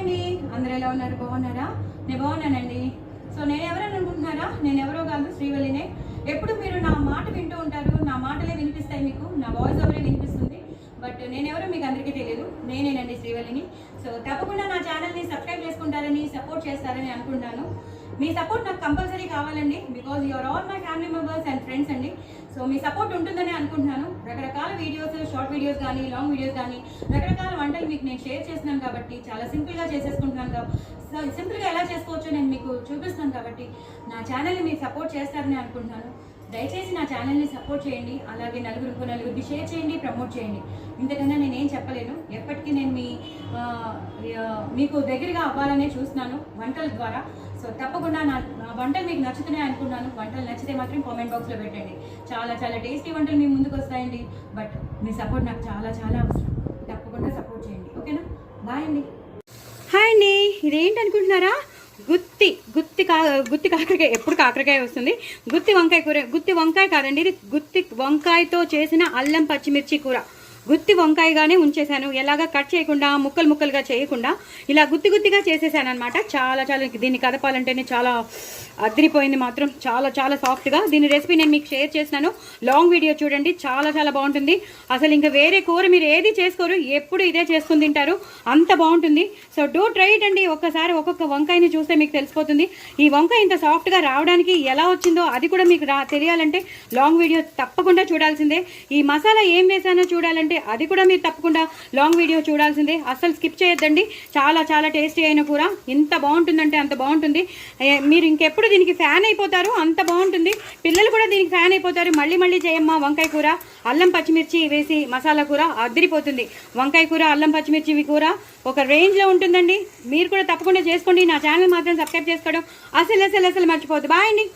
అండి, అందరూ ఎలా ఉన్నారు? బాగున్నారా? నేను బాగున్నానండి. సో నేను ఎవరని అనుకుంటున్నారా? నేను ఎవరో కాదు, శ్రీవల్లినే. ఎప్పుడు మీరు నా మాట వింటూ ఉంటారు, నా మాటలే వినిపిస్తాయి, మీకు నా వాయిస్ ఓవరే వినిపిస్తుంది. బట్ నేనెవరో మీకు అందరికీ తెలియదు, నేనేనండి శ్రీవల్లిని. సో తప్పకుండా నా ఛానల్ని సబ్స్క్రైబ్ చేసుకుంటారని, సపోర్ట్ చేస్తారని అనుకుంటాను. మీ సపోర్ట్ నాకు కంపల్సరీ కావాలండి, because you're all my family members and friends అండి. సో మీ సపోర్ట్ ఉంటుందని అనుకుంటున్నాను. రకరకాల వీడియోస్, షార్ట్ వీడియోస్ కానీ, లాంగ్ వీడియోస్ కానీ, రకరకాల వంటలు మీకు నేను షేర్ చేస్తున్నాను కాబట్టి, చాలా సింపుల్గా చేసేసుకుంటున్నాను కాబట్టి, సింపుల్గా ఎలా చేసుకోవచ్చో నేను మీకు చూపిస్తున్నాను కాబట్టి నా ఛానల్ని మీరు సపోర్ట్ చేస్తారని అనుకుంటున్నాను. దయచేసి నా ఛానల్ని సపోర్ట్ చేయండి, అలాగే నలుగురికి షేర్ చేయండి, ప్రమోట్ చేయండి. ఇంతకన్నా నేనేం చెప్పలేను. ఎప్పటికీ నేను మీకు దగ్గరగా అవ్వాలనే చూస్తున్నాను వంటల ద్వారా. సో తప్పకుండా నా వంటలు మీకు నచ్చుతున్నాయి అనుకున్నాను. వంటలు నచ్చితే మాత్రం కామెంట్ బాక్స్లో పెట్టండి. చాలా చాలా టేస్టీ వంటలు మీ ముందుకు వస్తాయండి. బట్ మీ సపోర్ట్ నాకు చాలా చాలా అవసరం. తప్పకుండా సపోర్ట్ చేయండి, ఓకేనా? బాయ్ అండి. హాయ్ అండి, ఇదేంటి అనుకుంటున్నారా? గుత్తి కాకరకాయ. ఎప్పుడు కాకరకాయ వస్తుంది. గుత్తి వంకాయ కూర. గుత్తి వంకాయ కాదండి, ఇది గుత్తి వంకాయతో చేసిన అల్లం పచ్చిమిర్చి కూర. గుత్తి వంకాయగానే ఉంచేసాను, ఎలాగా కట్ చేయకుండా, ముక్కలుగా చేయకుండా ఇలా గుత్తిగా చేసేసాను అనమాట. చాలా దీన్ని కదపాలంటేనే చాలా అదిరిపోయింది, మాత్రం చాలా చాలా సాఫ్ట్గా. దీని రెసిపీ నేను మీకు షేర్ చేసినాను, లాంగ్ వీడియో చూడండి. చాలా చాలా బాగుంటుంది. అసలు ఇంకా వేరే కూర మీరు ఏది చేసుకోరు, ఎప్పుడు ఇదే చేసుకుని తింటారు, అంత బాగుంటుంది. సో డూ ట్రై ఇట్ అండి. ఒక్కసారి ఒక్కొక్క వంకాయని చూస్తే మీకు తెలిసిపోతుంది. ఈ వంకాయ ఇంత సాఫ్ట్గా రావడానికి ఎలా వచ్చిందో అది కూడా మీకు తెలియాలంటే లాంగ్ వీడియో తప్పకుండా చూడాల్సిందే. ఈ మసాలా ఏం వేసానో చూడాలంటే అది కూడా మీరు తప్పకుండా లాంగ్ వీడియో చూడాల్సిందే. అస్సలు స్కిప్ చేయొద్దండి. చాలా చాలా టేస్టీ అయిన కూర. ఎంత బాగుంటుందంటే అంత బాగుంటుంది. మీరు ఇంకెప్పుడు దీనికి ఫ్యాన్ అయిపోతారు, అంత బాగుంటుంది. పిల్లలు కూడా దీనికి ఫ్యాన్ అయిపోతారు. మళ్ళీ చేయమ్మా వంకాయ కూర, అల్లం పచ్చిమిర్చి వేసి మసాలా కూర అదిరిపోతుంది. వంకాయ కూర, అల్లం పచ్చిమిర్చి కూర ఒక రేంజ్లో ఉంటుందండి. మీరు కూడా తప్పకుండా చేసుకోండి. నా ఛానల్ మాత్రం సబ్స్క్రైబ్ చేసుకోవడం అసలు మర్చిపోవద్దు. బాయ్ అండి.